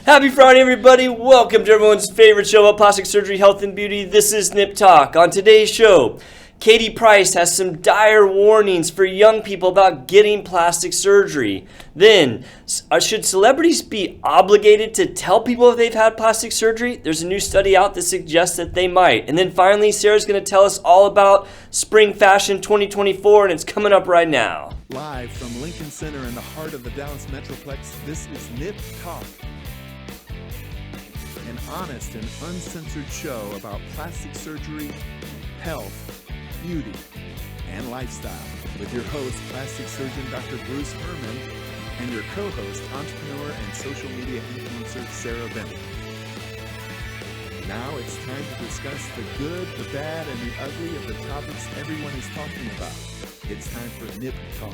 Happy Friday, everybody. Welcome to everyone's favorite show about plastic surgery, health, and beauty. This is Nip Talk. On today's show, Katie Price has some dire warnings for young people about getting plastic surgery. Then, should celebrities be obligated to tell people if they've had plastic surgery? There's a new study out that suggests that they might. And then finally, Sarah's going to tell us all about Spring Fashion 2024, and it's coming up right now. Live from Lincoln Center in the heart of the Dallas Metroplex, this is Nip Talk. An honest and uncensored show about plastic surgery, health, beauty, and lifestyle with your host, plastic surgeon Dr. Bruce Hermann, and your co-host, entrepreneur and social media influencer Sarah Bennett. Now it's time to discuss the good, the bad, and the ugly of the topics everyone is talking about. It's time for Nip Talk.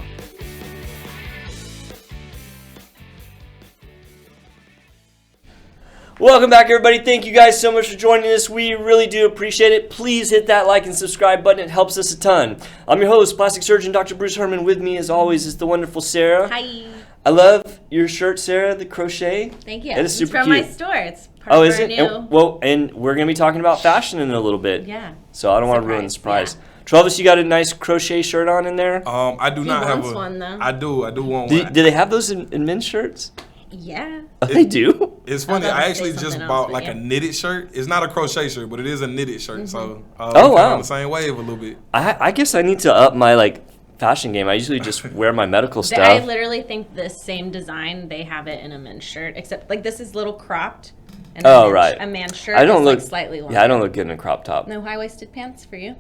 Welcome back, everybody. Thank you guys so much for joining us. We really do appreciate it. Please hit that like and subscribe button. It helps us a ton. I'm your host, plastic surgeon Dr. Bruce Hermann. With me, as always, is the wonderful Sarah. Hi. I love your shirt, Sarah, the crochet. Thank you. It is it's super from cute. my store. It's part of Is our it? new. And we're going to be talking about fashion in a little bit. Yeah. So I don't want to ruin the surprise. Yeah. Travis, you got a nice crochet shirt on in there? I do not have one, though. I do want one. Do they have those in men's shirts? Yeah. Oh, they do? It's funny. I I actually just bought else, a knitted shirt. It's not a crochet shirt, but it is a knitted shirt. So Oh, wow. on the same wave a little bit. I guess I need to up my fashion game. I usually just wear my medical stuff. I literally think the same design, they have it in a men's shirt, except this is little cropped. And Right. A man's shirt I don't is look slightly longer. Yeah, I don't look good in a crop top. No high-waisted pants for you?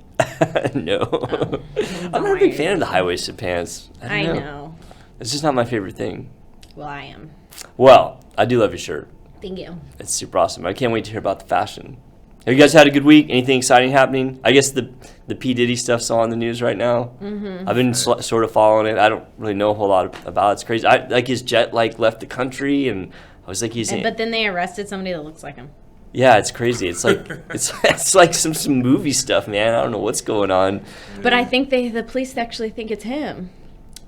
No. I'm not a big fan of the high-waisted pants. I don't know. It's just not my favorite thing. Well, I am. Well, I do love your shirt. Thank you. It's super awesome. I can't wait to hear about the fashion. Have you guys had a good week? Anything exciting happening? I guess the P. Diddy stuff's all in the news right now. Mm-hmm. I've been sort of following it. I don't really know a whole lot about it. It's crazy. His jet left the country, and I was like, But then they arrested somebody that looks like him. Yeah, it's crazy. It's like it's like some movie stuff, man. I don't know what's going on. But I think the police actually think it's him.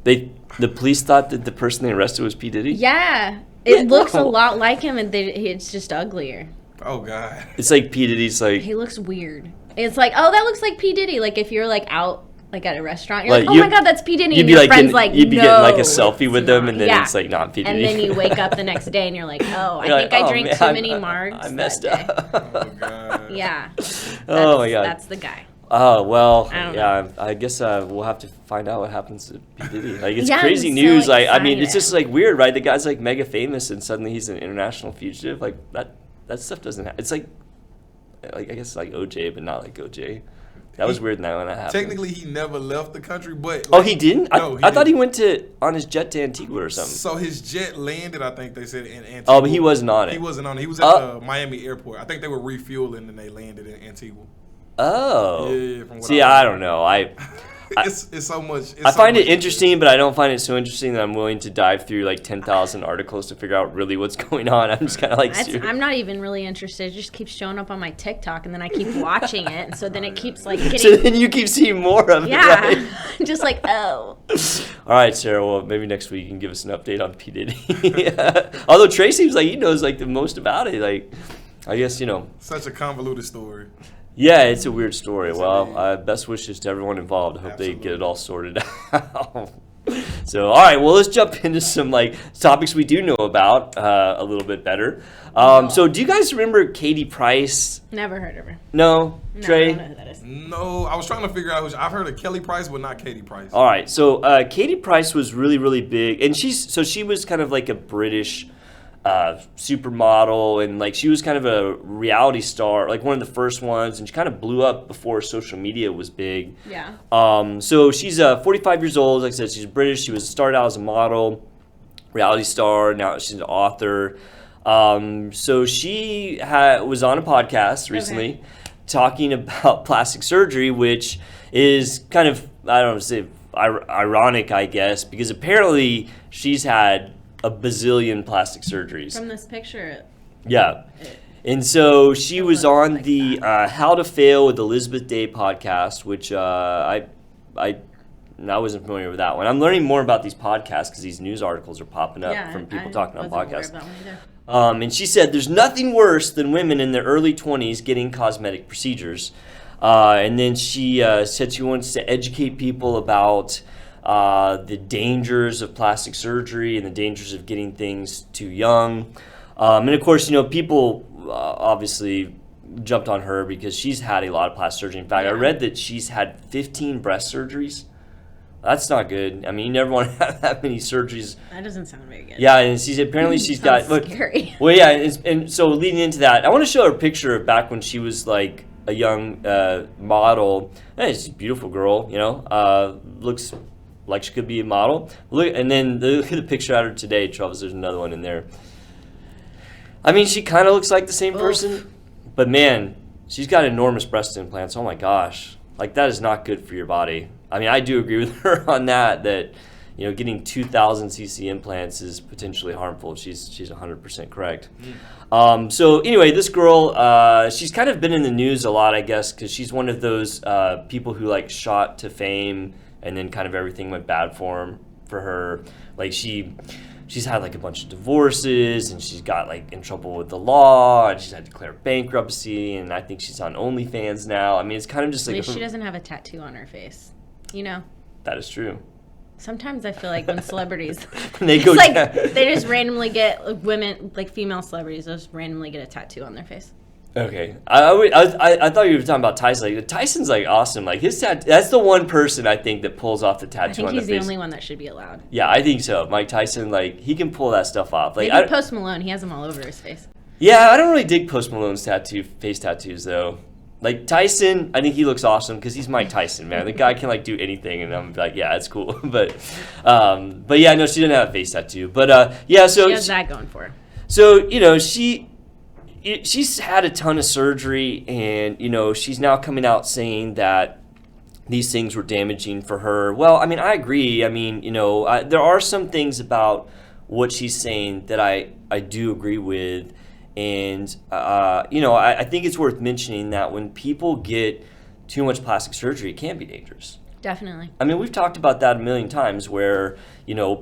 The police thought that the person they arrested was P. Diddy? Yeah. It looks a lot like him, and it's just uglier. Oh, God. It's like P. Diddy's He looks weird. It's like, oh, that looks like P. Diddy. Like, if you're, out, at a restaurant, you're oh, my God, that's P. Diddy. You'd And be your friend's you'd be no, getting, a selfie with them, and then it's, not P. Diddy. And then you wake up the next day, and you're like, oh, I think I drank too many margs I messed up. Oh, God. Yeah. Oh, my God. That's the guy. Oh, well, know. I guess we'll have to find out what happens to P. Diddy. It's Yeah, crazy I'm so news. I mean, it's excited. just, weird, right? The guy's, mega famous, and suddenly he's an international fugitive. That stuff doesn't happen. It's I guess OJ, but not like OJ. That was weird when that happened. Technically, he never left the country, but... he didn't? No, I thought he went on his jet to Antigua or something. So his jet landed, I think they said, in Antigua. Oh, but he wasn't on it. He wasn't on it. He was at the Miami airport. I think they were refueling, and they landed in Antigua. Oh. Yeah, from what See, I don't know. It's so much... I find it interesting, but I don't find it so interesting that I'm willing to dive through 10,000 articles to figure out really what's going on. I'm just kind of I'm not even really interested. It just keeps showing up on my TikTok, and then I keep watching it, and so then it keeps getting... So then you keep seeing more of it, right? Yeah. Just oh. All right, Sarah, well, maybe next week you can give us an update on P. Diddy. Although Trey seems like he knows the most about it. I guess, Such a convoluted story. Yeah, it's a weird story. Well, best wishes to everyone involved. I hope they get it all sorted out. So, all right, well, let's jump into some topics we do know about a little bit better. So, do you guys remember Katie Price? Never heard of her. No, Trey? I don't know who that is. No, I was trying to figure out I've heard of Kelly Price, but not Katie Price. All right, so Katie Price was really, really big, and she was kind of like a British supermodel, and she was kind of a reality star, one of the first ones, and she kind of blew up before social media was big. Yeah. So she's 45 years old. Like I said, she's British. She started out as a model, reality star. Now she's an author. So she was on a podcast recently talking about plastic surgery, which is kind of, I don't know, say ironic, I guess, because apparently she's had a bazillion plastic surgeries. From this picture. Yeah. And so she was on the How to Fail with Elizabeth Day podcast, which I wasn't familiar with that one. I'm learning more about these podcasts because these news articles are popping up from people talking on podcasts. And she said there's nothing worse than women in their early 20s getting cosmetic procedures. And then she said she wants to educate people about the dangers of plastic surgery and the dangers of getting things too young. And of course, people obviously jumped on her because she's had a lot of plastic surgery. In fact, I read that she's had 15 breast surgeries. That's not good. I mean, you never want to have that many surgeries. That doesn't sound very good. Yeah, and she's got. Scary. Well, yeah, and so leading into that, I want to show her a picture of back when she was like a young model. And she's a beautiful girl, looks like she could be a model. Look at the picture of her today, Travis. There's another one in there. I mean, she kind of looks like the same person, but man, she's got enormous breast implants. Oh my gosh, like that is not good for your body. I mean, I do agree with her on that getting 2,000 cc implants is potentially harmful. She's 100% correct. So anyway, this girl, she's kind of been in the news a lot, I guess, because she's one of those people who like shot to fame and then kind of everything went bad for her. Like she's had like a bunch of divorces and she's got like in trouble with the law and she's had to declare bankruptcy and I think she's on OnlyFans now. I mean, it's kind of just like... At least she doesn't have a tattoo on her face. That is true. Sometimes I feel like when celebrities... they go... they just randomly get women, like female celebrities, just randomly get a tattoo on their face. Okay. I thought you were talking about Tyson. Like, Tyson's like awesome. Like his that's the one person I think that pulls off the tattoo on the face. I think he's the only one that should be allowed. Yeah, I think so. Mike Tyson, like he can pull that stuff off. Like maybe Post Malone, he has them all over his face. Yeah, I don't really dig Post Malone's face tattoos though. Like Tyson, I think he looks awesome because he's Mike Tyson, man. The guy can like do anything, and I'm like, yeah, it's cool. But yeah, no, she didn't have a face tattoo. But yeah, so she has that going for her. So she's had a ton of surgery, and she's now coming out saying that these things were damaging for her. Well, I mean, I agree. I mean, there are some things about what she's saying that I do agree with. And, I think it's worth mentioning that when people get too much plastic surgery, it can be dangerous. Definitely. I mean, we've talked about that a million times where,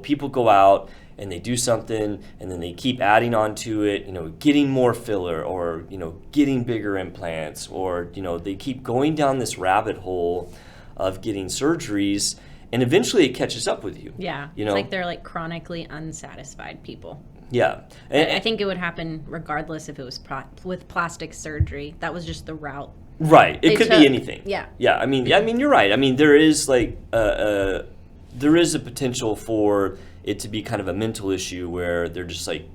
people go out and they do something and then they keep adding on to it, getting more filler or, getting bigger implants or, they keep going down this rabbit hole of getting surgeries and eventually it catches up with you. Yeah. It's like they're like chronically unsatisfied people. Yeah. And I think it would happen regardless if it was with plastic surgery. That was just the route. Right. It could be anything. Yeah. Yeah. I mean, you're right. I mean, there is like there is a potential for it to be kind of a mental issue where they're just like,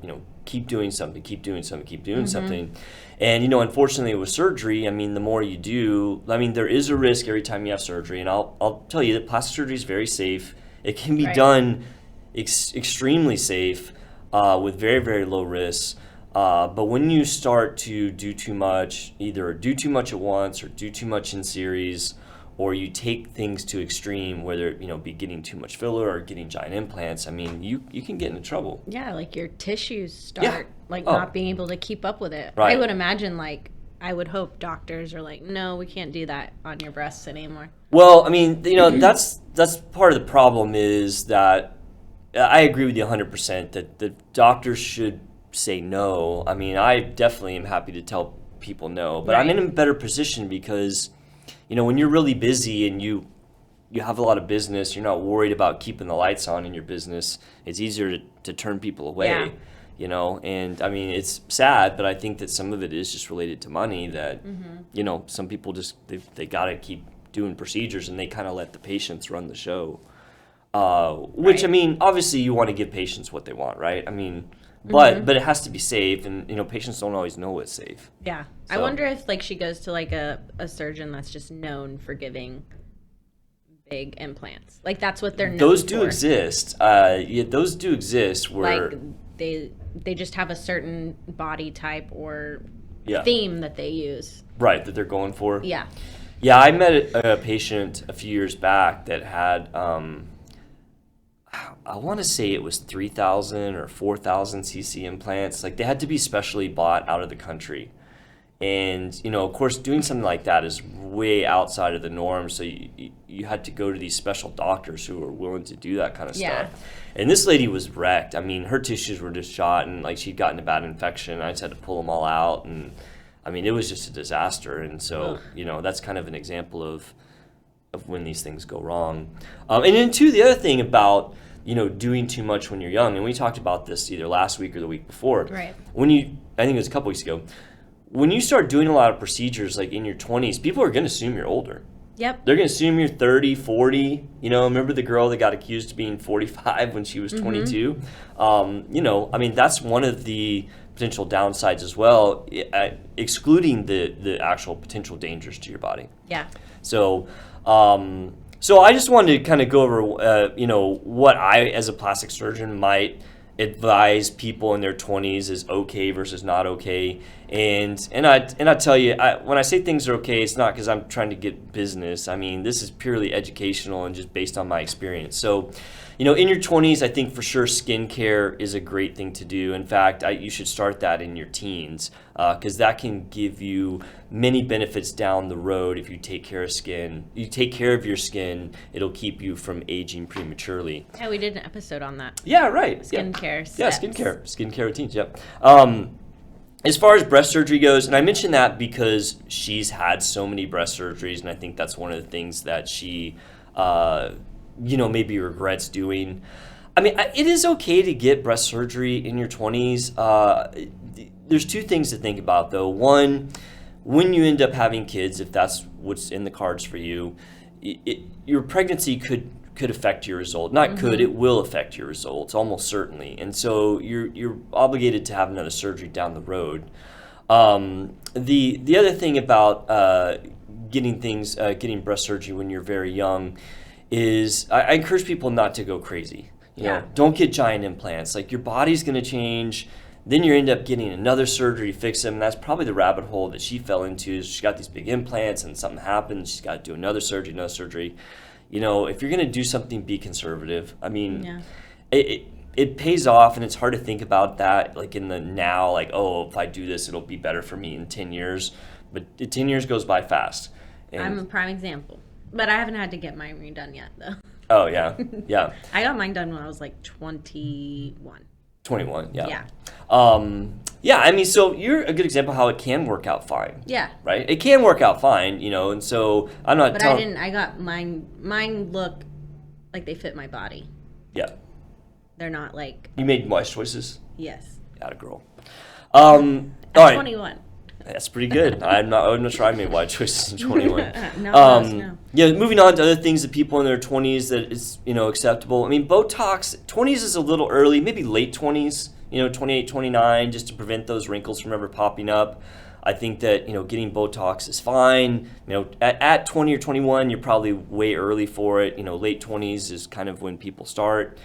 keep doing something, keep doing something, keep doing something. And, unfortunately with surgery, I mean, the more you do, I mean, there is a risk every time you have surgery. And I'll tell you that plastic surgery is very safe. It can be done extremely safe. With very, very low risks. But when you start to do too much, either do too much at once or do too much in series, or you take things to extreme, whether it be getting too much filler or getting giant implants, I mean, you can get into trouble. Yeah, like your tissues start not being able to keep up with it. Right. I would imagine I would hope doctors are like, no, we can't do that on your breasts anymore. Well, I mean, that's part of the problem is that I agree with you 100% that the doctors should say no. I mean, I definitely am happy to tell people no, but I'm in a better position because, when you're really busy and you have a lot of business, you're not worried about keeping the lights on in your business. It's easier to turn people away, and I mean, it's sad, but I think that some of it is just related to money that, some people just, they got to keep doing procedures and they kind of let the patients run the show. Which I mean, obviously you want to give patients what they want, right? I mean, but it has to be safe, and patients don't always know what's safe. Yeah, so. I wonder if she goes to like a surgeon that's just known for giving big implants. Like that's what they're known Those for. do exist. Those do exist. Where like they just have a certain body type or yeah. theme that they use. Right, that they're going for. Yeah. Yeah, I met a patient a few years back that had, I want to say it was 3,000 or 4,000 cc implants. Like they had to be specially bought out of the country. And, of course, doing something like that is way outside of the norm. So you had to go to these special doctors who were willing to do that kind of stuff. And this lady was wrecked. I mean, her tissues were just shot, and like she'd gotten a bad infection. I just had to pull them all out, and I mean, it was just a disaster. And so, that's kind of an example of when these things go wrong. And then too, the other thing about doing too much when you're young, and we talked about this either last week or the week before. Right. I think it was a couple weeks ago. When you start doing a lot of procedures like in your 20s, people are going to assume you're older. Yep. They're going to assume you're 30, 40. Remember the girl that got accused of being 45 when she was 22? I mean, that's one of the potential downsides as well, excluding the actual potential dangers to your body. Yeah. So I just wanted to kind of go over, what I, as a plastic surgeon, might advise people in their 20s is okay versus not okay. And I tell you, when I say things are okay, it's not because I'm trying to get business. I mean, this is purely educational and just based on my experience. So, in your 20s, I think for sure skincare is a great thing to do. In fact, you should start that in your teens because that can give you many benefits down the road if you take care of skin. You take care of your skin, it'll keep you from aging prematurely. Yeah, we did an episode on that. Yeah, right. Skincare steps. Yeah, skincare routines, yep. As far as breast surgery goes, and I mention that because she's had so many breast surgeries, and I think that's one of the things that she, maybe regrets doing. I mean, it is okay to get breast surgery in your 20s. There's two things to think about, though. One, when you end up having kids, if that's what's in the cards for you, your pregnancy could affect your result. Not could, it will affect your results, almost certainly. And so you're obligated to have another surgery down the road. The other thing about getting breast surgery when you're very young is I encourage people not to go crazy. Don't get giant implants. Like, your body's going to change. Then you end up getting another surgery to fix them. And that's probably the rabbit hole that she fell into. Is she got these big implants and something happens. She's got to do another surgery. If you're going to do something, be conservative. I mean, it pays off, and it's hard to think about that like in the now, like, oh, if I do this, it'll be better for me in 10 years. But 10 years goes by fast. And I'm a prime example. But I haven't had to get mine redone yet, though. Oh, yeah. Yeah. I got mine done when I was like 21. 21, yeah. Yeah. I mean, so you're a good example of how it can work out fine. Yeah. Right? It can work out fine, and so I'm not telling... But I got mine look like they fit my body. Yeah. They're not like... You made wise choices? Yes. Atta girl. I'm 21. That's pretty good. I'm not sure I made wise choices in 21. No. Yeah, moving on to other things that people in their 20s that is, acceptable. I mean, Botox, 20s is a little early, maybe late 20s, 28, 29, just to prevent those wrinkles from ever popping up. I think that, getting Botox is fine. At 20 or 21, you're probably way early for it. Late 20s is kind of when people start.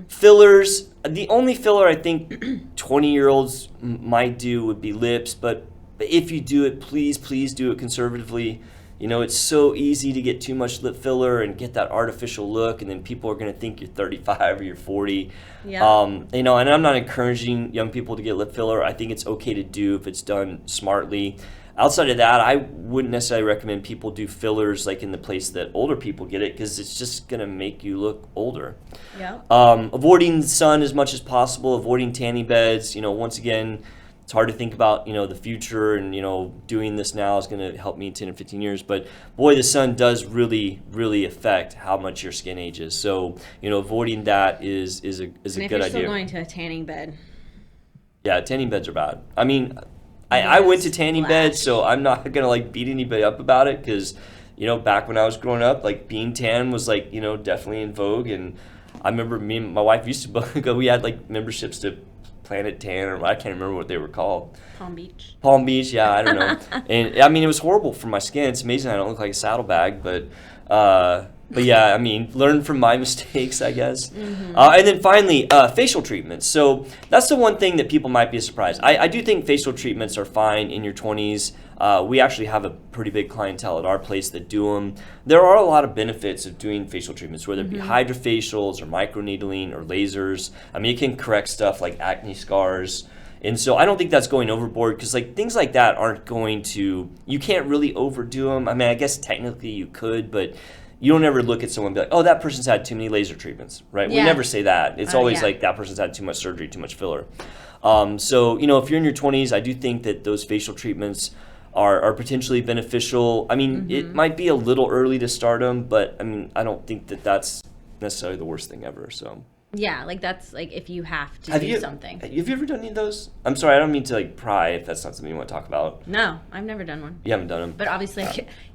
Fillers, the only filler I think 20-year-olds might do would be lips, but if you do it, please do it conservatively. It's so easy to get too much lip filler and get that artificial look, and then people are going to think you're 35 or you're 40. Yeah. And I'm not encouraging young people to get lip filler. I think it's okay to do if it's done smartly. Outside of that, I wouldn't necessarily recommend people do fillers like in the place that older people get it, because it's just going to make you look older. Yeah. Avoiding the sun as much as possible, avoiding tanning beds. Once again, it's hard to think about, the future and, doing this now is going to help me in 10 or 15 years. But boy, the sun does really, really affect how much your skin ages. So, avoiding that is a good idea. And if you're still going to a tanning bed. Yeah, tanning beds are bad. I mean, I went to tanning beds, so I'm not going to beat anybody up about it because, back when I was growing up, being tan was definitely in vogue. And I remember me and my wife used to go, we had memberships to Planet Tan, or I can't remember what they were called. Palm Beach, yeah, I don't know. And I mean, it was horrible for my skin. It's amazing I don't look like a saddlebag, but yeah, I mean, learn from my mistakes, I guess. And then finally, facial treatments. So that's the one thing that people might be surprised. I do think facial treatments are fine in your 20s. We actually have a pretty big clientele at our place that do them. There are a lot of benefits of doing facial treatments, whether it be hydrofacials or microneedling or lasers. I mean, it can correct stuff like acne scars. And so I don't think that's going overboard because like things like that aren't going to, you can't really overdo them. I mean, I guess technically you could, but you don't ever look at someone and be like, oh, that person's had too many laser treatments, right? We Yeah. never say that. It's always yeah. like that person's had too much surgery, too much filler. So, if you're in your 20s, I do think that those facial treatments are potentially beneficial. I mean, it might be a little early to start them, but I mean, I don't think that that's necessarily the worst thing ever, so. Yeah, like that's like if you have to do something. Have you ever done any of those? I'm sorry, I don't mean to like pry if that's not something you want to talk about. No, I've never done one. You haven't done them. But obviously,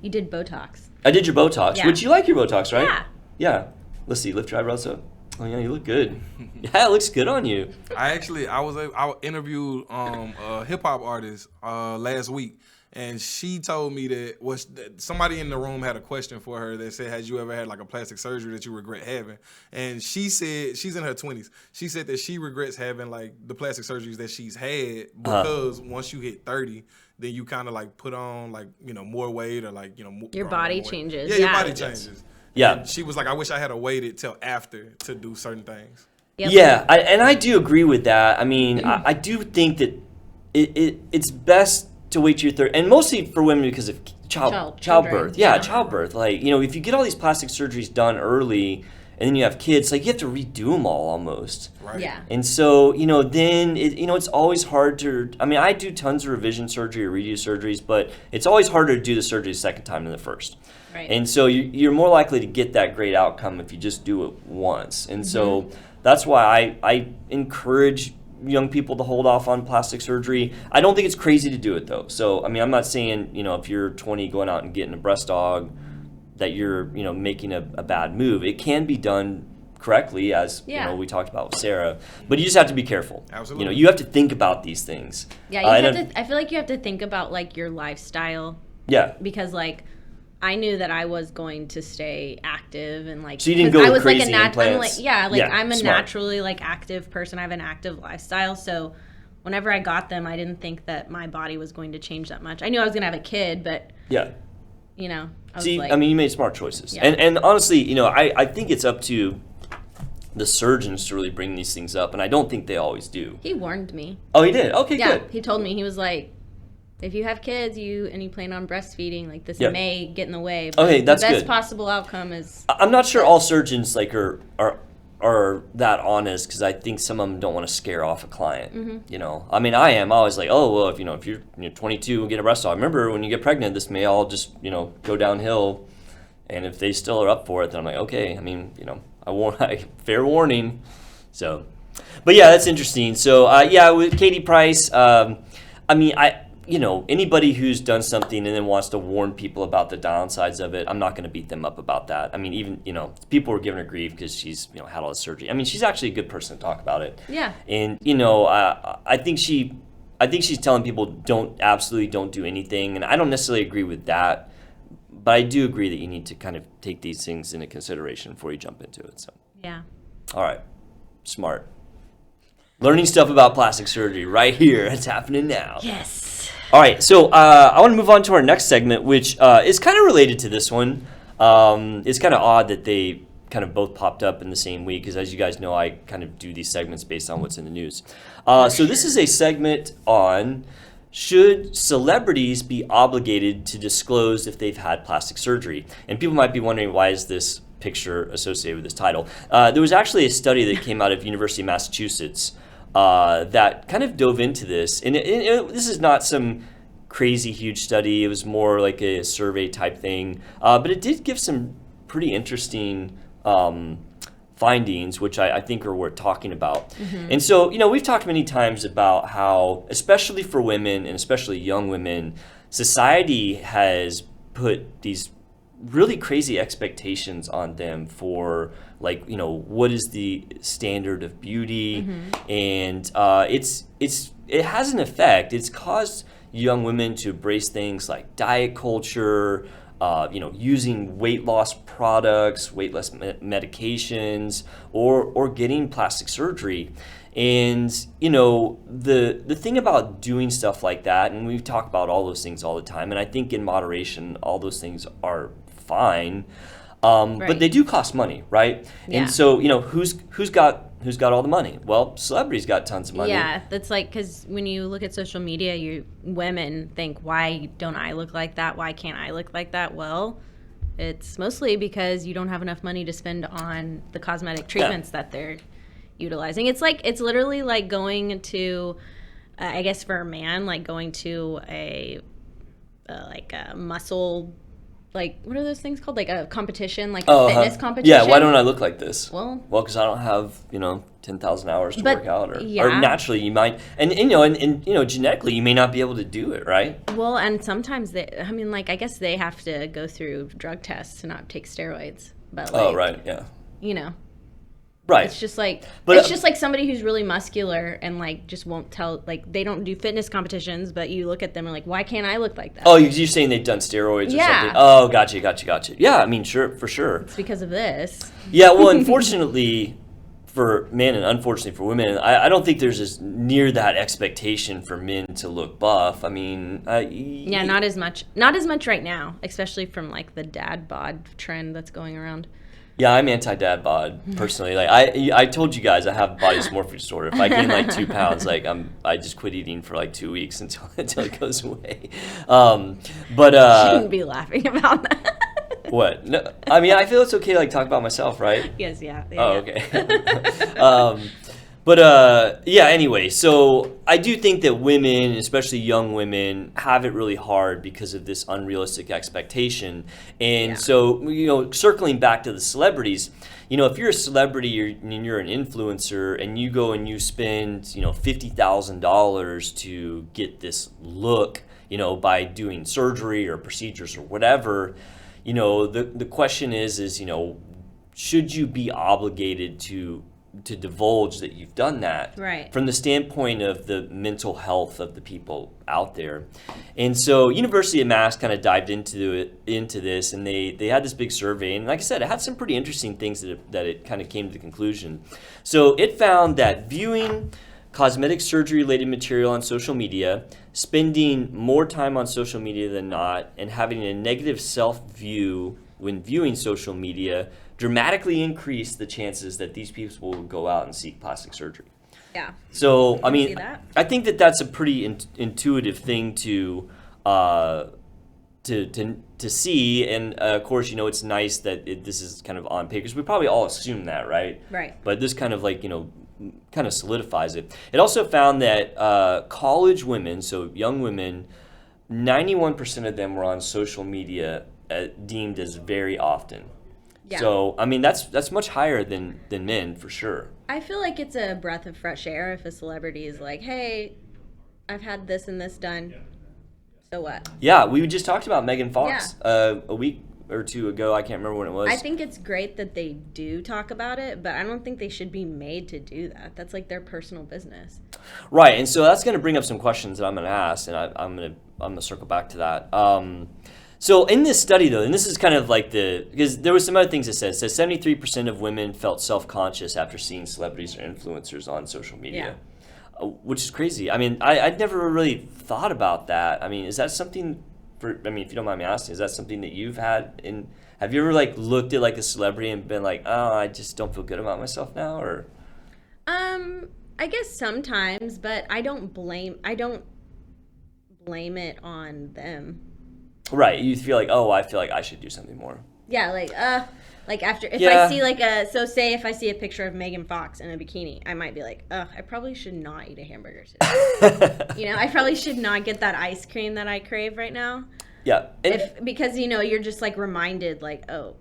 you did Botox. I did your Botox, Yeah. which you like your Botox, right? Yeah. Yeah. Let's see, lift your eyebrows up. Oh yeah, you look good. Yeah, it looks good on you. I interviewed a hip hop artist last week, and she told me that somebody in the room had a question for her that said, "Has you ever had like a plastic surgery that you regret having?" And she said she's in her 20s. She said that she regrets having like the plastic surgeries that she's had because once you hit 30, then you kind of like put on like more weight or like Your body changes. Yeah, your body changes. Yeah. And she was like, I wish I had waited till after to do certain things. Yep. Yeah, I do agree with that. I mean, I do think that it's best to wait till you're 30, and mostly for women because of childbirth. Children. Yeah, childbirth. Like, if you get all these plastic surgeries done early and then you have kids, like you have to redo them all almost. Right. Yeah. And so, then, it's always hard to, I mean, I do tons of revision surgery or redo surgeries, but it's always harder to do the surgery the second time than the first. Right. And so you're more likely to get that great outcome if you just do it once. And so that's why I encourage young people to hold off on plastic surgery. I don't think it's crazy to do it though. So, I mean, I'm not saying, if you're 20 going out and getting a breast aug that you're, making a bad move. It can be done correctly as, we talked about with Sarah, but you just have to be careful. Absolutely. You have to think about these things. Yeah, I feel like you have to think about like your lifestyle. Yeah. Because like I knew that I was going to stay active and like. So you didn't go with I was crazy like implants. I'm a smart. naturally like active person. I have an active lifestyle, so whenever I got them, I didn't think that my body was going to change that much. I knew I was gonna have a kid, but Yeah. I was See, like, I mean, you made smart choices. Yeah. And honestly, I think it's up to the surgeons to really bring these things up, and I don't think they always do. he warned me. Oh, he did? Okay, Yeah, good. he told me, he was like, if you have kids, and you plan on breastfeeding, like this Yep. may get in the way. But Okay, that's the best good. possible outcome is. I'm not sure all surgeons like are that honest because I think some of them don't want to scare off a client. I mean, I am always like, oh well, if you're 22 and get a breast aug, remember when you get pregnant, this may all just go downhill. And if they still are up for it, then I'm like, okay. I mean, fair warning. So, but yeah, that's interesting. So with Katie Price, I mean, anybody who's done something and then wants to warn people about the downsides of it, I'm not going to beat them up about that. I mean, even, people were giving her grief because she's, had all the surgery. I mean, she's actually a good person to talk about it. Yeah. And, I think she's telling people don't do anything. And I don't necessarily agree with that, but I do agree that you need to kind of take these things into consideration before you jump into it. So, Yeah. all right. Smart. Learning stuff about plastic surgery right here. It's happening now. Yes. All right, so I want to move on to our next segment, which is kind of related to this one. It's kind of odd that they kind of both popped up in the same week, because as you guys know, I kind of do these segments based on what's in the news. So this is a segment on should celebrities be obligated to disclose if they've had plastic surgery? And people might be wondering, why is this picture associated with this title? There was actually a study that came out of University of Massachusetts that kind of dove into this. And this is not some crazy huge study. It was more like a survey type thing. But it did give some pretty interesting findings, which I think are worth talking about. And so, we've talked many times about how, especially for women and especially young women, society has put these really crazy expectations on them for what is the standard of beauty, and it has an effect. It's caused young women to embrace things like diet culture, using weight loss products, weight loss medications, or getting plastic surgery. And the thing about doing stuff like that, and we've talked about all those things all the time, and I think in moderation all those things are fine, but they do cost money, right? Yeah. And so who's got who's got all the money? Well, celebrities got tons of money. Yeah, that's like, because when you look at social media, women think, why don't I look like that? Why can't I look like that? Well, it's mostly because you don't have enough money to spend on the cosmetic treatments that they're utilizing. It's literally like going to, I guess for a man, like going to a muscle, like, what are those things called? Like a competition, like a fitness competition. Yeah, why don't I look like this? Well, because I don't have, 10,000 hours to work out. Or yeah. naturally you might, and genetically you may not be able to do it, right? Well, and sometimes I guess they have to go through drug tests to not take steroids. But right, yeah. Right. It's just like, but, somebody who's really muscular and like just won't tell, like they don't do fitness competitions, but you look at them and like, why can't I look like that? Oh, you're saying they've done steroids or something? Oh, gotcha. Yeah, I mean, sure, for sure. It's because of this. Yeah, well, unfortunately for men and unfortunately for women, I don't think there's as near that expectation for men to look buff. I mean, yeah, not as much right now, especially from like the dad bod trend that's going around. Yeah, I'm anti-dad bod personally. Like I told you guys, I have body dysmorphia disorder. If I gain like 2 pounds, like I just quit eating for like 2 weeks until it goes away. Shouldn't be laughing about that. What? No, I mean, I feel it's okay to like talk about myself, right? Yes, yeah. Oh, okay. Yeah, anyway, so I do think that women, especially young women, have it really hard because of this unrealistic expectation. And so, circling back to the celebrities, if you're a celebrity and you're an influencer and you go and you spend, $50,000 to get this look, by doing surgery or procedures or whatever, the question is, should you be obligated to divulge that you've done that, right, from the standpoint of the mental health of the people out there? And so University of Mass kind of dived into this, and they had this big survey, and like I said, it had some pretty interesting things that it kind of came to the conclusion. So it found that viewing cosmetic surgery related material on social media, spending more time on social media than not, and having a negative self-view when viewing social media dramatically increase the chances that these people will go out and seek plastic surgery. Yeah. So, I mean, I think that that's a pretty intuitive thing to see, and of course, it's nice that this is kind of on paper, because we probably all assume that, right? Right. But this kind of kind of solidifies it. It also found that college women, so young women, 91% of them were on social media deemed as very often. Yeah. So, I mean, that's much higher than men, for sure. I feel like it's a breath of fresh air if a celebrity is like, hey, I've had this and this done. So what? Yeah, we just talked about Megan Fox a week or two ago. I can't remember when it was. I think it's great that they do talk about it, but I don't think they should be made to do that. That's like their personal business. Right, and so that's going to bring up some questions that I'm going to ask, and I'm going to circle back to that. So in this study, though, and this is kind of like because there was some other things it says 73% of women felt self-conscious after seeing celebrities or influencers on social media, which is crazy. I mean, I'd never really thought about that. I mean, is that something, if you don't mind me asking, is that something that you've had have you ever like looked at like a celebrity and been like, oh, I just don't feel good about myself now, or? I guess sometimes, but I don't blame it on them. Right, you feel like, oh, I feel like I should do something more. Yeah, like after, if I see so say if I see a picture of Megan Fox in a bikini, I might be like, I probably should not eat a hamburger today. I probably should not get that ice cream that I crave right now. Yeah. Because, you're just like reminded like, oh.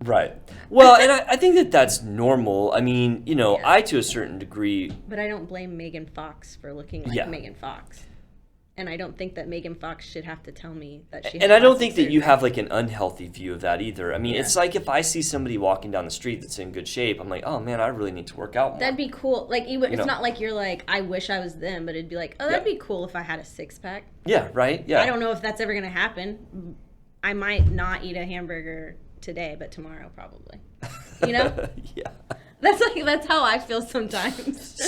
Right. Well, and I think that's normal. I mean, I to a certain degree. But I don't blame Megan Fox for looking like Megan Fox. And I don't think that Megan Fox should have to tell me that she has And I don't think that you have like an unhealthy view of that either. I mean, it's like if I see somebody walking down the street that's in good shape, I'm like, oh man, I really need to work out more. That'd be cool. Like, it's not like you're like, I wish I was them, but it'd be like, oh, that'd be cool if I had a six-pack. Yeah, right? Yeah. I don't know if that's ever going to happen. I might not eat a hamburger today, but tomorrow probably. Yeah. That's how I feel sometimes.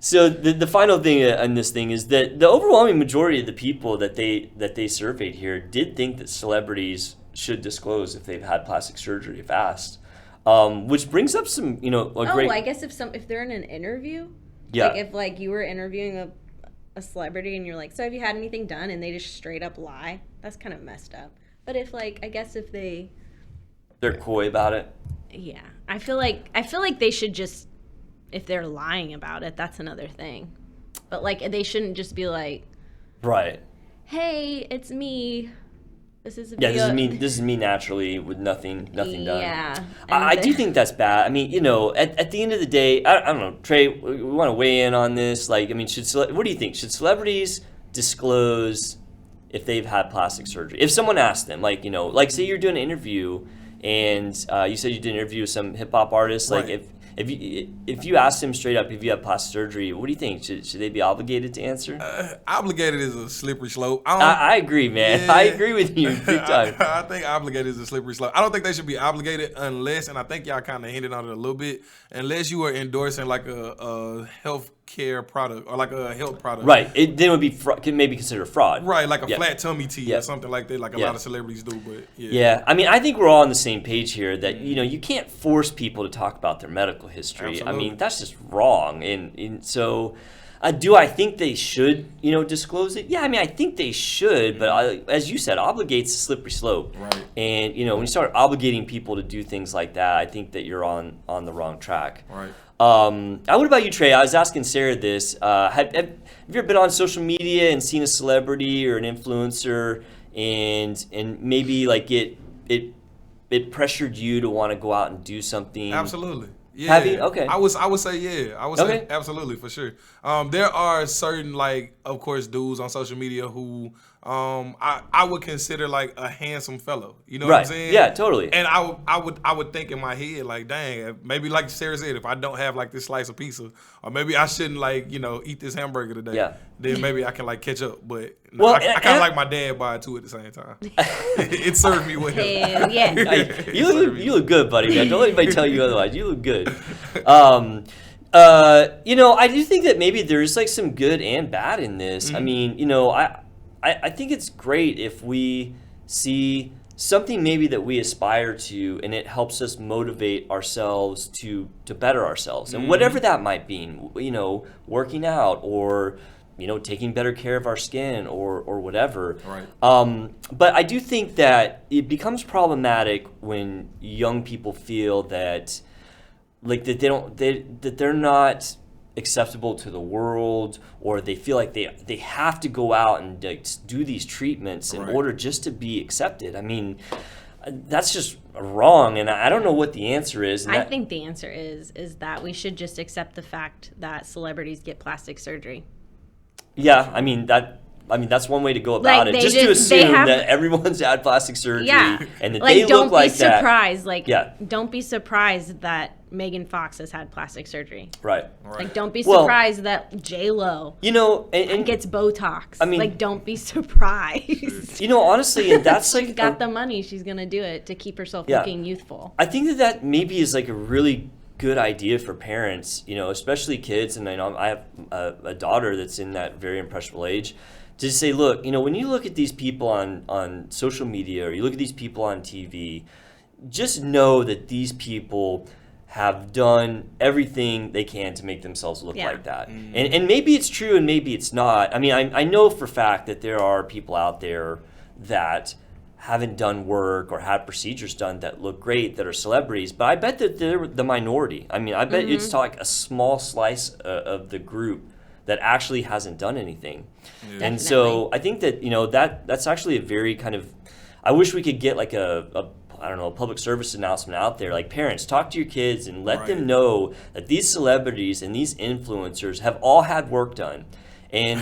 So the final thing on this thing is that the overwhelming majority of the people that they surveyed here did think that celebrities should disclose if they've had plastic surgery if asked. which brings up some, a great. I guess if they're in an interview, Yeah. like if like you were interviewing a celebrity and you're like, so have you had anything done? And they just straight up lie. That's kind of messed up. But if I guess if they're coy about it. yeah, I feel like they should just, if they're lying about it, that's another thing. But like they shouldn't just be like, Right. hey, it's me. This is a Yeah, video. this is me naturally with nothing done. Yeah. I do think that's bad. I mean, at the end of the day, I don't know, Trey, we want to weigh in on this. Like, I mean, what do you think? Should celebrities disclose if they've had plastic surgery? If someone asked them, like say you're doing an interview and you said you did an interview with some hip hop artist, like Right. if you asked them straight up if you have plastic surgery, what do you think? Should they be obligated to answer? Obligated is a slippery slope. I agree, man. Yeah. I agree with you big time. I think obligated is a slippery slope. I don't think they should be obligated unless, and I think y'all kind of hinted on it a little bit, unless you are endorsing like a health care product or like a health product. Right. Then it would be can maybe considered fraud. Right, like a Yeah. flat tummy tea Yeah. or something like that, like a Yeah. lot of celebrities do. But Yeah, I mean, I think we're all on the same page here that, you can't force people to talk about their medical history. Absolutely. I mean, that's just wrong. And so, do I think they should, disclose it? Yeah, I mean, I think they should, but as you said, obligate's a slippery slope. Right. And, when you start obligating people to do things like that, I think that you're on the wrong track. Right. What about you, Trey? I was asking Sarah this. Have you ever been on social media and seen a celebrity or an influencer and maybe like it pressured you to want to go out and do something? Absolutely. Yeah. Have you? Okay. I would say yeah. I would Okay. say absolutely for sure. There are certain of course dudes on social media who I would consider like a handsome fellow. You know what I'm Right. saying? Yeah, totally. And I would think in my head like, dang, maybe like Sarah said, if I don't have like this slice of pizza, or maybe I shouldn't eat this hamburger today. Yeah. Then maybe I can catch up. But no, Well, I kind and- of like my dad bod too at the same time. It served me well. Hell yeah. You look good, buddy, man. Don't let anybody tell you otherwise. You look good. I do think that maybe there's like some good and bad in this. I mean, I think it's great if we see something maybe that we aspire to and it helps us motivate ourselves to better ourselves. And whatever that might be, working out or taking better care of our skin or whatever. Right. But I do think that it becomes problematic when young people feel that that they're not acceptable to the world, or they feel like they have to go out and do these treatments in Right. order just to be accepted. I mean, that's just wrong, and I don't know what the answer is. And I that- think the answer is that we should just accept the fact that celebrities get plastic surgery. Yeah, I mean that's one way to go about Like, it. they Just to just- they assume have- that everyone's had plastic surgery Yeah. and that they don't look like be that. surprised. Yeah. Don't be surprised that Megan Fox has had plastic surgery. Right. Like, don't be Well- surprised that J-Lo And gets Botox. I mean- like, don't be surprised. honestly, and that's like She's got the money. She's gonna do it to keep herself Yeah. looking youthful. I think that maybe is like a really good idea for parents, especially kids. And I know I have a daughter that's in that very impressionable age. To say, look, when you look at these people on social media or you look at these people on TV, just know that these people have done everything they can to make themselves look Yeah. like that. And maybe it's true and maybe it's not. I mean, I know for a fact that there are people out there that haven't done work or had procedures done that look great that are celebrities, but I bet that they're the minority. I mean, I bet it's like a small slice of the group that actually hasn't done anything. And so I think that that's actually a very kind of, I wish we could get like a public service announcement out there. Like, parents, talk to your kids and let them know that these celebrities and these influencers have all had work done. And,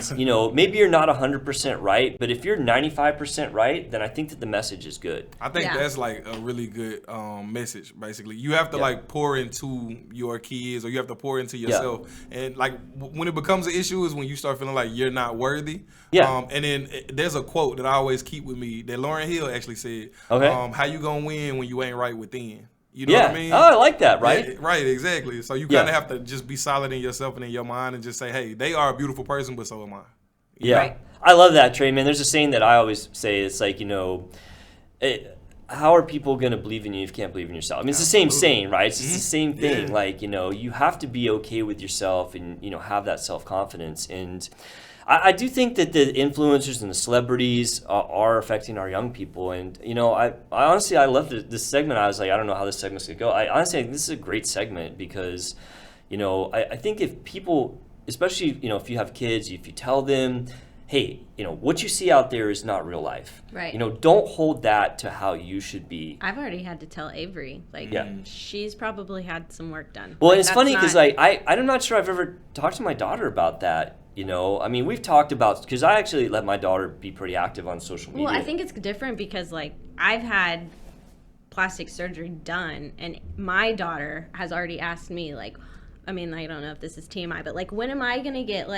maybe you're not 100% right, but if you're 95% right, then I think that the message is good. I think Yeah. that's like a really good message. Basically, you have to like pour into your kids, or you have to pour into yourself. And like when it becomes an issue is when you start feeling like you're not worthy. Yeah. And then there's a quote that I always keep with me that Lauryn Hill actually said. Okay. How you gonna win when you ain't right within? You know Yeah. what I mean? Oh, I like that, right? Yeah, right, exactly. So you Yeah. kind of have to just be solid in yourself and in your mind and just say, hey, they are a beautiful person, but so am I. Yeah. Right. I love that, Trey, man. There's a saying that I always say. It's like, how are people going to believe in you if you can't believe in yourself? I mean, it's the same saying, right? It's just the same thing. Yeah. Like, you have to be okay with yourself and, have that self-confidence. And I do think that the influencers and the celebrities are affecting our young people. And, I honestly, I love this segment. I was like, I don't know how this segment's going to go. I honestly think this is a great segment because, I think if people, especially, if you have kids, if you tell them, hey, what you see out there is not real life. Right. Don't hold that to how you should be. I've already had to tell Avery, she's probably had some work done. Well, and it's funny because I'm not sure I've ever talked to my daughter about that. I mean, we've talked about, because I actually let my daughter be pretty active on social media. Well, I think it's different because I've had plastic surgery done, and my daughter has already asked me I don't know if this is TMI, but when am I gonna get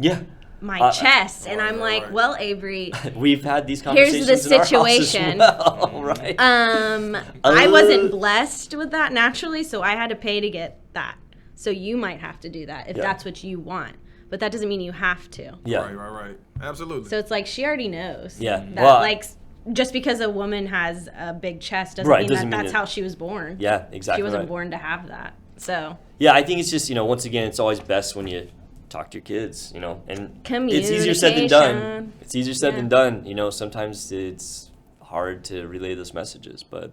yeah. my chest? And I'm like, well, Avery, we've had these conversations. Here's the situation. In our house as well, right? I wasn't blessed with that naturally, so I had to pay to get that. So you might have to do that if that's what you want. But that doesn't mean you have to. Yeah. Right. Absolutely. So it's she already knows. Yeah. That just because a woman has a big chest doesn't mean that's how she was born. Yeah, exactly. She wasn't born to have that. So. Yeah, I think it's just, once again, it's always best when you talk to your kids, and it's easier said than done. It's easier said than done. Sometimes it's hard to relay those messages, but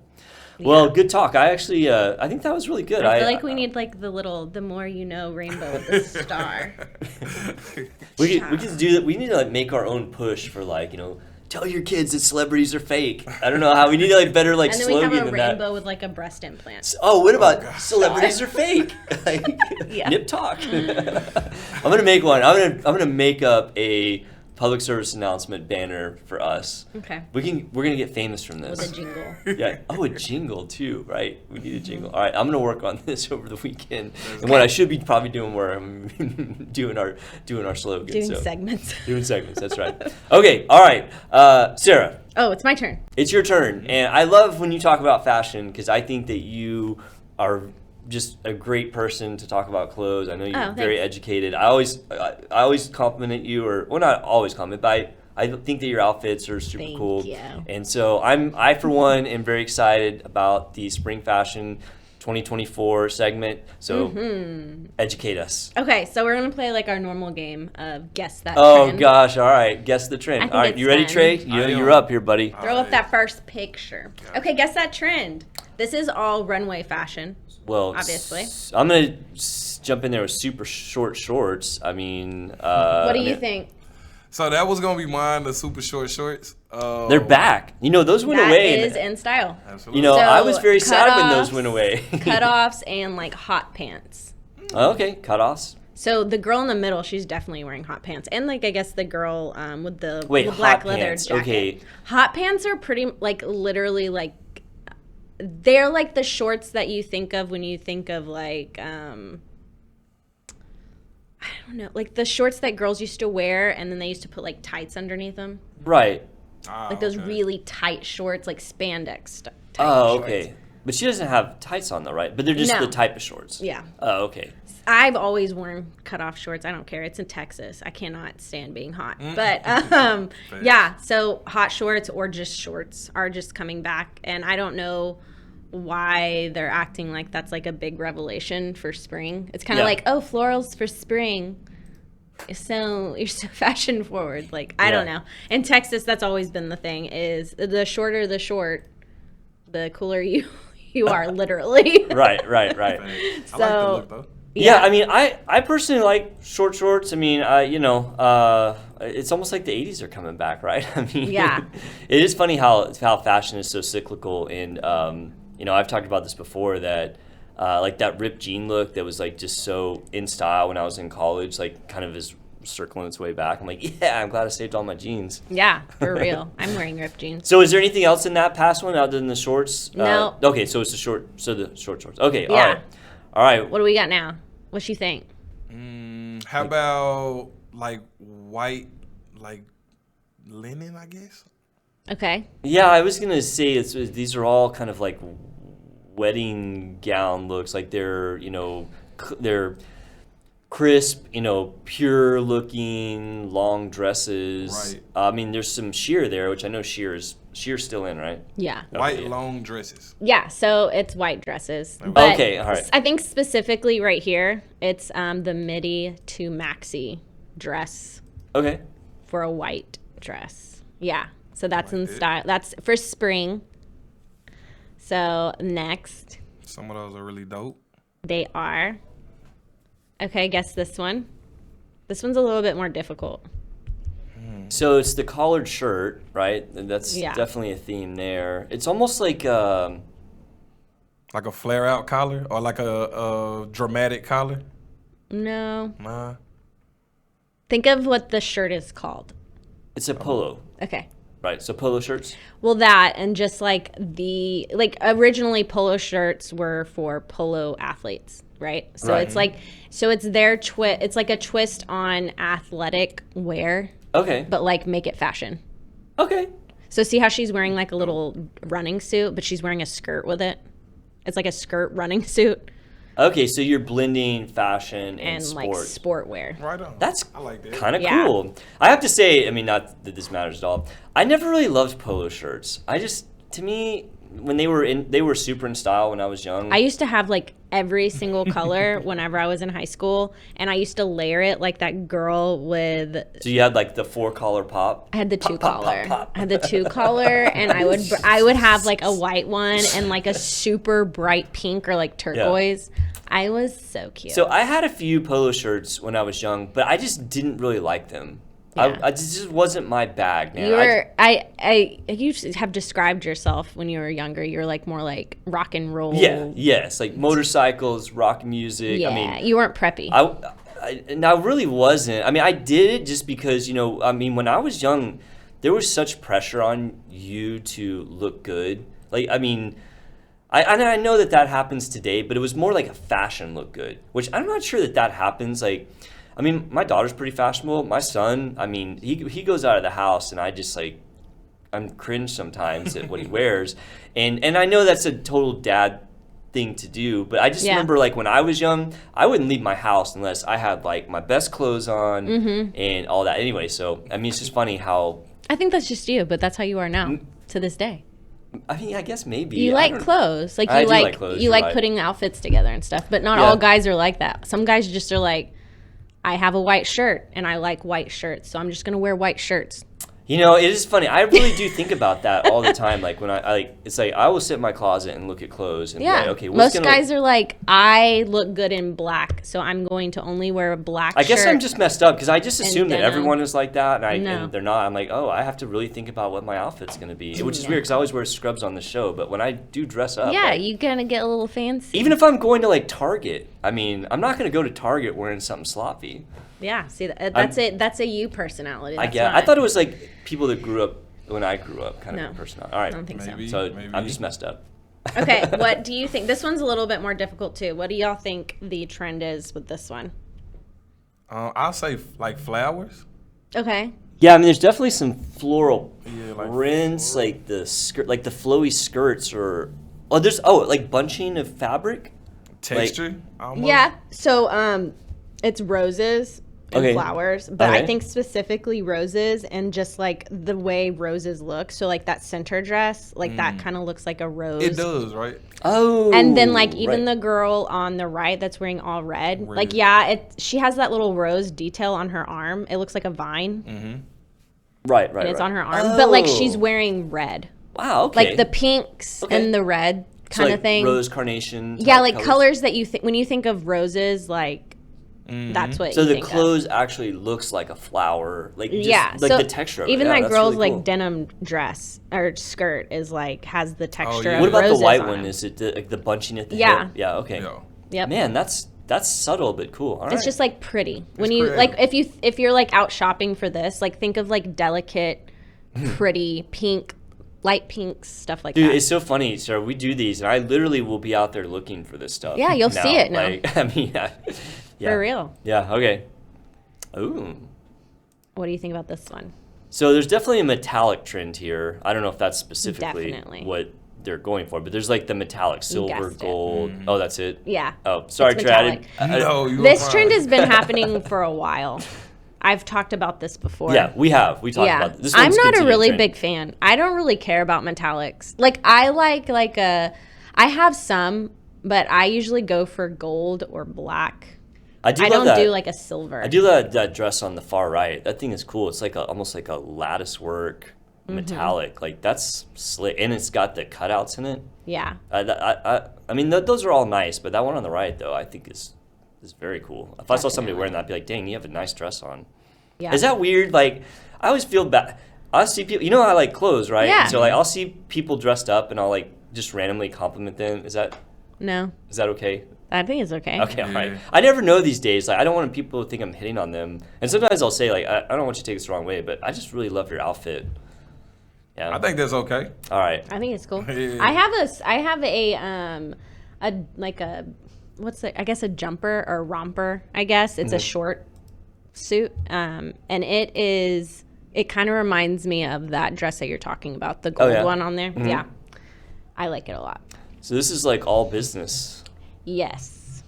well, good talk. I actually, I think that was really good. I feel like we need the more you know rainbow with the star. we could do that. We need to make our own push for tell your kids that celebrities are fake. I don't know how. We need to better and then slogan we have a than rainbow that. with a breast implant. Oh, what about celebrities are fake? Yeah. Nip talk. I'm gonna make one. I'm gonna make up a public service announcement banner for us. Okay. We're gonna get famous from this. With a jingle. Yeah. Oh, a jingle too, right? We need a jingle. All right, I'm gonna work on this over the weekend. And what I should be probably doing, where I'm doing our slogan. Doing segments. Doing segments. That's right. Okay. All right. Sarah. Oh, it's my turn. It's your turn, and I love when you talk about fashion because I think that you are just a great person to talk about clothes. I know you're very educated. I always compliment you, or not always compliment, but I think that your outfits are super cool. Thank you. And so I for one am very excited about the spring fashion 2024 segment. So educate us. Okay, so we're gonna play our normal game of guess that Oh trend. gosh, all right, guess the trend. All right, it's you ready, fun. Trey? You're up here, buddy. Throw up that first picture. Okay, guess that trend. This is all runway fashion. Well, obviously. I'm going to jump in there with super short shorts. I mean... what do you think? So that was going to be mine, the super short shorts. They're back. Those went away. That is in style. Absolutely. So, I was very sad when those cutoffs- went away. Cutoffs and hot pants. Okay, cutoffs. So the girl in the middle, she's definitely wearing hot pants. And I guess the girl with the Wait, black hot leather pants. jacket. Okay. Hot pants are pretty, literally, they're the shorts that you think of when you think of I don't know, the shorts that girls used to wear, and then they used to put tights underneath them. Right. Those really tight shorts, Oh, tight shorts. okay. But she doesn't have tights on though, right? But they're just No. the type of shorts. Yeah. Oh, okay. I've always worn cutoff shorts. I don't care. It's in Texas. I cannot stand being hot. But yeah, so hot shorts or just shorts are just coming back, and I don't know why they're acting like that's a big revelation for spring. It's kind of florals for spring. So you're so fashion forward. I don't know. In Texas, that's always been the thing: is the shorter the short, the cooler you are, literally. Right. I like the look, though. Yeah, I mean, I personally like short shorts. I mean, it's almost like the 80s are coming back, right? I mean, Yeah. It is funny how fashion is so cyclical, and I've talked about this before that that ripped jean look that was just so in style when I was in college, kind of is circling its way back. I'm yeah, I'm glad I saved all my jeans. Yeah, for real. I'm wearing ripped jeans. So is there anything else in that past one other than the shorts? No. Okay, so it's the short shorts. Okay, Yeah. All right. What do we got now? What you think? How about white, linen, I guess? Okay. Yeah, I was gonna say these are all kind of wedding gown looks. They're they're crisp, pure looking long dresses. Right. I mean, there's some sheer there, which I know sheer's still in, right? Yeah. White yeah. long dresses. Yeah, so it's white dresses. But Okay, all right. I think specifically right here, it's the midi to maxi dress Okay. for a white dress. Yeah, so that's in it. style. That's for spring. So next, Some of those are really dope. they are. Okay, guess this one. This one's a little bit more difficult. So it's the collared shirt, right? And that's Yeah. definitely a theme there. It's almost like Like a flare out collar or like a dramatic collar. No. Nah. Think of what the shirt is called. it's a polo, Okay. right? So polo shirts. Well, that and just like originally polo shirts were for polo athletes, right? So Right. it's like, it's their twist. It's like a twist on athletic wear, Okay. but like make it fashion. Okay. So see how she's wearing like a little running suit, but she's wearing a skirt with it. It's like a skirt running suit Okay, so you're blending fashion and and like sport. sport wear. Right on. That's I like that. kind of Yeah. cool. I have to say, I mean, not that this matters at all. I never really loved polo shirts. To me, when they were super in style when I was young. I used to have like every single color whenever I was in high school, and I used to layer it like that girl with. So you had like the 4-collar pop. I had the two pop, collar. pop. I had the two collar, and I would have like a white one and like a super bright pink or like turquoise. I was so cute. So I had a few polo shirts when I was young, but I just didn't really like them. Yeah. I just wasn't my bag, man. you have described yourself when you were younger. You're like more like rock and roll. Yes, like motorcycles, rock music. Yeah, I mean, you weren't preppy. and I really wasn't. I mean, I did it just because, when I was young, there was such pressure on you to look good. Like, I mean, I know that happens today, but it was more like a fashion look good, which I'm not sure that happens. Like, I mean, my daughter's pretty fashionable. My son, I mean, he goes out of the house, and I just like, I'm cringe sometimes at what he wears, and I know that's a total dad thing to do, but I just remember like when I was young, I wouldn't leave my house unless I had like my best clothes on and all that. Anyway, so I mean, it's just funny how. I think that's just you, but that's how you are now to this day. I mean, I guess maybe You like clothes, like I you do like clothes, you you're like right. putting outfits together and stuff. But not Yeah. all guys are like that. Some guys just are like, I have a white shirt and I like white shirts, so I'm just gonna wear white shirts. It is funny. I really do think about that all the time. Like when it's like I will sit in my closet and look at clothes and be Yeah. like, okay, what's Most guys are like, I look good in black, so I'm going to only wear a black I guess shirt. I'm just messed up because I just assume that denim. everyone is like that, and No. they're not. I'm like, oh, I have to really think about what my outfit's gonna be, which is weird because I always wear scrubs on the show. But when I do dress up, Yeah, like, you gonna get a little fancy. even if I'm going to like Target, I mean, I'm not gonna go to Target wearing something sloppy. Yeah, see, that's a you personality. I That's guess I not- thought it was like people that grew up when I grew up, kind No. of a personality. All right, I don't think Maybe. so. so I'm just messed up. Okay, what do you think? This one's a little bit more difficult too. What do y'all think the trend is with this one? I'll say like flowers. Okay. Yeah, I mean, there's definitely some floral Yeah, like prints, like the skirt, like the flowy skirts, or like bunching of fabric. Texture. Almost. Yeah. So it's roses and Okay. flowers, but I Okay. think specifically roses and just like the way roses look. So like that center dress, like that kind of looks like a rose. It does, right? Oh, And then like even right. the girl on the right that's wearing all red, like Red. she has that little rose detail on her arm. It looks like a vine, right, and it's right. on her arm. But like she's Oh. wearing red, Wow, okay. like the pinks Okay. and the red So, kind like, of thing. Rose carnation. Yeah, type like colors that you think when you think of roses, like that's what So you the think clothes actually looks like a flower, like just, yeah, like so the texture of it. even Yeah, that that's girl's really like cool. denim dress or skirt is like has the texture yeah. of What about the roses white on one? it. Is it like the bunching at the Yeah. hip? Yeah. Okay. Yeah. Yep. Man, that's subtle but cool. All right. It's just like pretty. When It's you creative. like if you're like out shopping for this, like think of like delicate, pretty pink, light pinks, stuff like Dude, that. it's so funny, sir. We do these, and I literally will be out there looking for this stuff. Yeah, you'll see it now. Like, I mean, yeah. For real. Yeah. Okay. Ooh. What do you think about this one? So there's definitely a metallic trend here. I don't know if that's specifically Definitely. what they're going for. But there's like the metallic silver, guessed it. gold. Oh, that's it. Yeah. Oh, sorry, It's Trey. I metallic. didn't- No, you were This fine. trend has been happening for a while. I've talked about this before. Yeah, we have. We talked about this. I'm one's not a continuing really trend. big fan. I don't really care about metallics. Like I like I have some, but I usually go for gold or black. I do I love don't that. do like a silver. I do that dress on the far right. That thing is cool. It's like almost like a lattice work Mm-hmm. metallic. Like that's slick, and it's got the cutouts in it. Yeah. I mean, those are all nice, but that one on the right though, I think is very cool. If I saw somebody wearing that, I'd be like, dang, you have a nice dress on. Yeah. Is that weird? Like, I always feel bad. I see people. You know, I like clothes, right? Yeah. So like, I'll see people dressed up, and I'll like just randomly compliment them. Is that okay? I think it's okay. Okay, all right. I never know these days. Like, I don't want people to think I'm hitting on them. And sometimes I'll say, like, I don't want you to take this the wrong way, but I just really love your outfit. Yeah. I think that's okay. All right. I think it's cool. Yeah. I have I guess a jumper or romper, I guess. It's a short suit. And it kind of reminds me of that dress that you're talking about, the gold yeah. one on there. Yeah. I like it a lot. So this is like all business. Yes.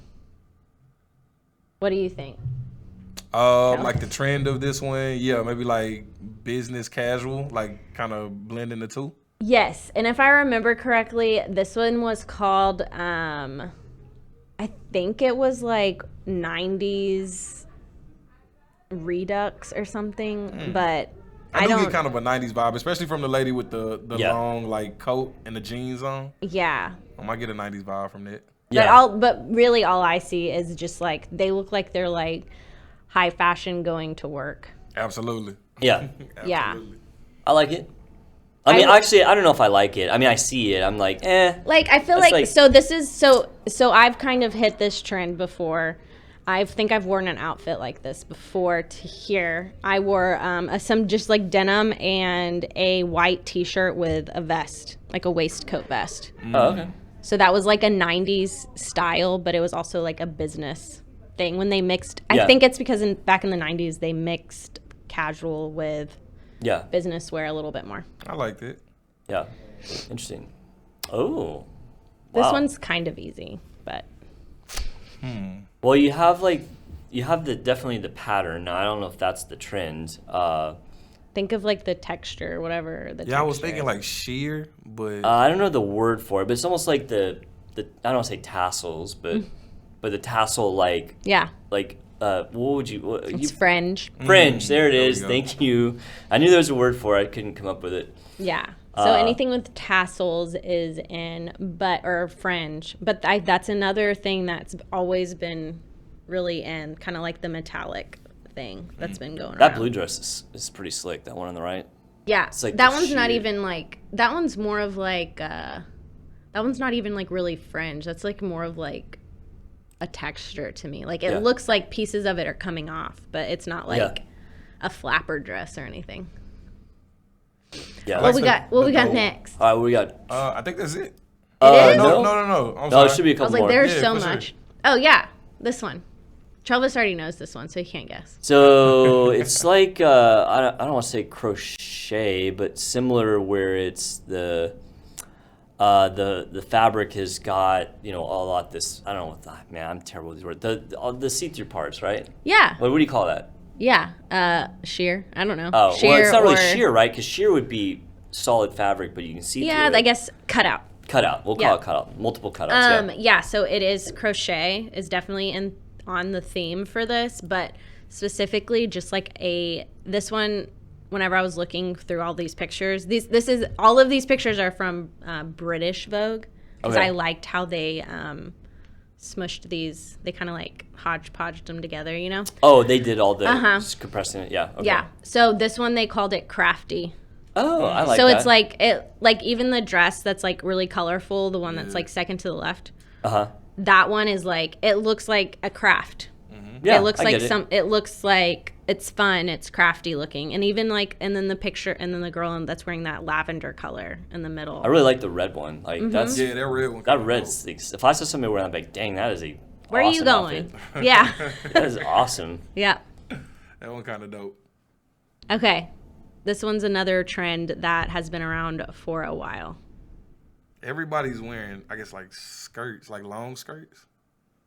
What do you think? Like the trend of this one, yeah, maybe like business casual, like kind of blending the two. Yes, and if I remember correctly, this one was called, I think it was like 90s Redux or something, but I do don't, get kind of a 90s vibe, especially from the lady with the Yeah. long like coat and the jeans on. yeah. I might get a 90s vibe from that. Yeah. But really all I see is just like, they look like they're like high fashion going to work. Absolutely. Yeah. Yeah. Absolutely. I like it. I mean, actually, I don't know if I like it. I mean, I see it. I'm like, eh. Like, I feel That's like, like- so this is, so I've kind of hit this trend before. I think I've worn an outfit like this before to here. I wore some just like denim and a white t-shirt with a vest, like a waistcoat vest. Oh, okay. So that was like a 90s style, but it was also like a business thing when they mixed. Yeah. I think it's because back in the 90s, they mixed casual with Yeah. business wear a little bit more. I liked it. Yeah. Interesting. Oh. This Wow. one's kind of easy, but Well, you have definitely the pattern. Now, I don't know if that's the trend. think of like the texture, whatever. Yeah, I was texture thinking is. like sheer, but I don't know the word for it, but it's almost like the I don't want to say tassels, but the tassel Yeah, what would you it's fringe. fringe? There it There we is. go. Thank you. I knew there was a word for it. I couldn't come up with it. Yeah. So anything with tassels is in or fringe, but that's another thing that's always been really in, kind of like the metallic thing that's been going That around. blue dress is pretty slick. That one on the right. Yeah, like that the one's not sheer- even like, that one's more of like, that one's not even like really fringe. That's like more of like a texture to me. Like it Yeah. looks like pieces of it are coming off, but it's not like Yeah. a flapper dress or anything. Yeah. What like we the- got? What the we got gold. next? All right, what we got? I think that's it. is? No, No. no. I'm No, sorry. it should be a I couple was like, more. there's Yeah, so for sure. much. Oh yeah, this one. Travis already knows this one, so he can't guess. So it's like I don't want to say crochet, but similar where it's the fabric has got a lot this I don't know what man I'm terrible with these words the see-through parts, right? Yeah, What do you call that? yeah. Sheer. I don't know. Oh, sheer well, it's not really or- sheer, right? Because sheer would be solid fabric, but you can see Yeah, through I it. guess cut out. Cutout. We'll call Yeah. it cutout. Multiple cutouts. Yeah, so it is crochet is definitely on the theme for this, but specifically just like this one. Whenever I was looking through all these pictures, all of these pictures are from British Vogue because Okay. I liked how they smushed these. They kind of like hodgepodged them together, Oh, they did all the Uh-huh. compressing it. Yeah. Okay. Yeah. So this one they called it crafty. Oh, I like so that. it's like even the dress that's like really colorful, the one that's like second to the left. That one is like, it looks like a craft. Yeah, It looks I like get it. it looks like it's fun, it's crafty looking. And even like, and then the picture, and then the girl that's wearing that lavender color in the middle. I really like the red one. Like Mm-hmm. that's Yeah, that red one. that red's. If I saw somebody wearing that, I'd be like, dang, that is a. Where are you awesome going? outfit. Yeah. That is awesome. Yeah. That one kind of dope. Okay. This one's another trend that has been around for a while. everybody's wearing, I guess, like skirts, like long skirts.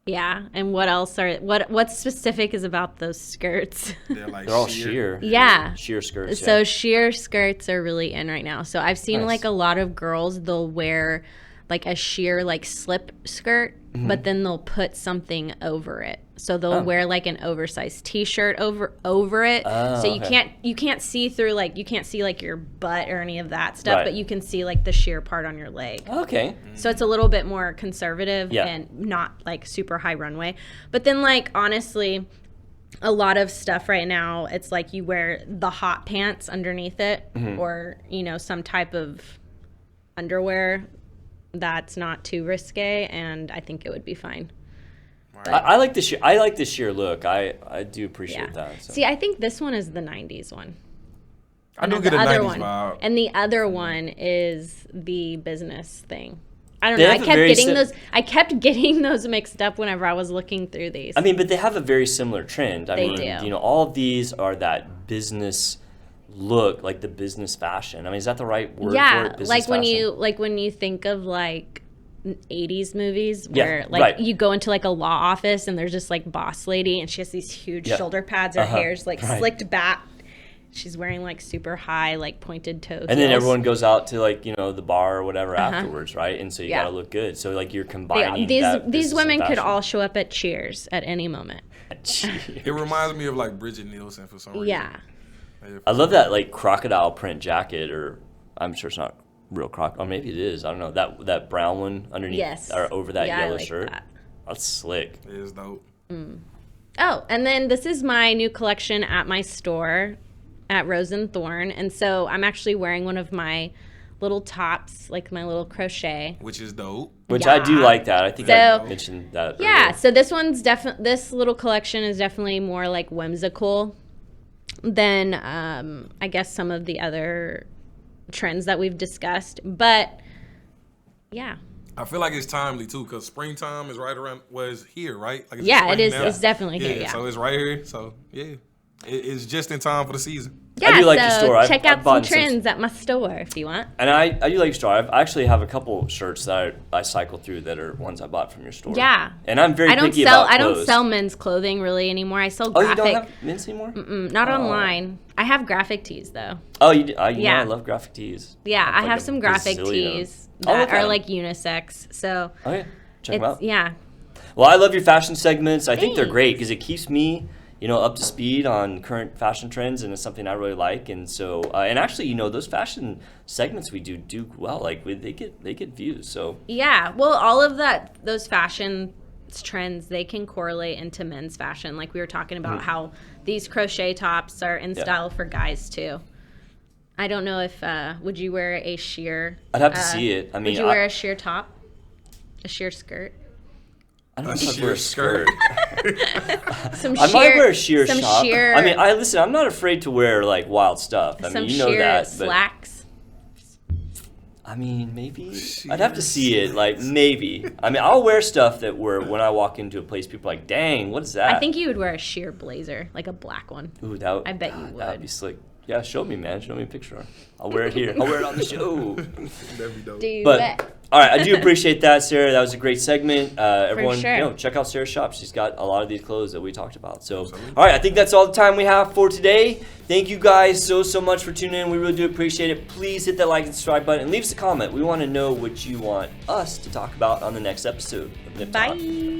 Yeah, and what else what specific is about those skirts? They're like They're all sheer. Yeah. Sheer skirts. So yeah. sheer skirts are really in right now. So I've seen Nice. like a lot of girls, they'll wear like a sheer like slip skirt, but then they'll put something over it. So they'll wear like an oversized t-shirt over it. So you can't see through, like you can't see like your butt or any of that stuff, Right. but you can see like the sheer part on your leg. Okay. So it's a little bit more conservative Yeah. and not like super high runway. But then like honestly, a lot of stuff right now, it's like you wear the hot pants underneath it or, you know, some type of underwear that's not too risque, and I think it would be fine. I like the sheer. I like the sheer look. I do appreciate that. So. See, I think this one is the 90s one. I do And get a the other 90s one. vibe. And the other one is the business thing. I don't They know. have a very I kept getting those mixed up whenever I was looking through these. I mean, but they have a very similar trend. I They mean, do. you know, all of these are that business look, like the business fashion. I mean, is that the right word for yeah, it? Business like fashion? when you think of like 80s movies Yeah, where like right. you go into like a law office and there's just like boss lady and she has these huge Yeah. shoulder pads, her hair's like right. slicked back. She's wearing like super high like pointed toe And then heels. everyone goes out to like, you know, the bar or whatever afterwards, right? And so you Yeah. gotta look good. So like you're combining these that these business women and could fashion. all show up at Cheers at any moment. It reminds me of like Bridget Nielsen for some reason. Yeah. I love that like crocodile print jacket, or I'm sure it's not real or maybe it is. I don't know, that brown one underneath Yes. or over that Yeah, I yellow like shirt. that. That's slick. It is dope. Oh, and then this is my new collection at my store at Rose and Thorn. And so I'm actually wearing one of my little tops, like my little crochet. Which is dope. Which I do Yeah. like that. I think So- I mentioned that. Yeah, earlier. so this little collection is definitely more like whimsical than I guess some of the other trends that we've discussed. But yeah. I feel like it's timely too, because springtime is right around, was here, right? Like it's Yeah, spring it is. now. It's definitely here, yeah. So it's right here. So yeah, it's just in time for the season. Yeah, do like so the store. I've check out some bought some- trends at my store if you want. And I do like your store. I actually have a couple shirts that I cycle through that are ones I bought from your store. Yeah. And I'm very I don't picky sell about I don't clothes. sell men's clothing really anymore. I sell Oh, you graphic. don't have men's anymore? Not online. I have graphic tees though. Oh, you do? You know Yeah. I love graphic tees. Yeah, I like have a some graphic bazillion of tees them. I'll look that at are 'em. like unisex. So Okay, check them it's out. yeah. Well, I love your fashion segments. I think they're Thanks. great because it keeps me, you know, up to speed on current fashion trends, and it's something I really like. And so, and actually, you know, those fashion segments we do well. Like they get views. So Yeah, well, all of those fashion trends, they can correlate into men's fashion. Like we were talking about how these crochet tops are in Yeah. style for guys too. I don't know if would you wear a sheer? I'd have to see it. I mean, would you wear a sheer top, a sheer skirt, I don't know A if I'd sheer wear a skirt. some I sheer? might wear a sheer some shop. sheer. I mean, listen. I'm not afraid to wear like wild stuff. I some mean, you know sheer that. But slacks. I mean, maybe I'd have to see it. Like maybe. I mean, I'll wear stuff that when I walk into a place, people are like, "Dang, what is that?" I think you would wear a sheer blazer, like a black one. Ooh, that would, I bet you That'd would. be slick. Yeah, show me, man. Show me a picture. I'll wear it here. I'll wear it on the show. That'd be dope. Do But it. all right, I do appreciate that, Sarah. That was a great segment. Everyone, sure. you know, check out Sarah's shop. She's got a lot of these clothes that we talked about. So, all right, I think that's all the time we have for today. Thank you guys so much for tuning in. We really do appreciate it. Please hit that like and subscribe button and leave us a comment. We want to know what you want us to talk about on the next episode of Nip Talk. Bye.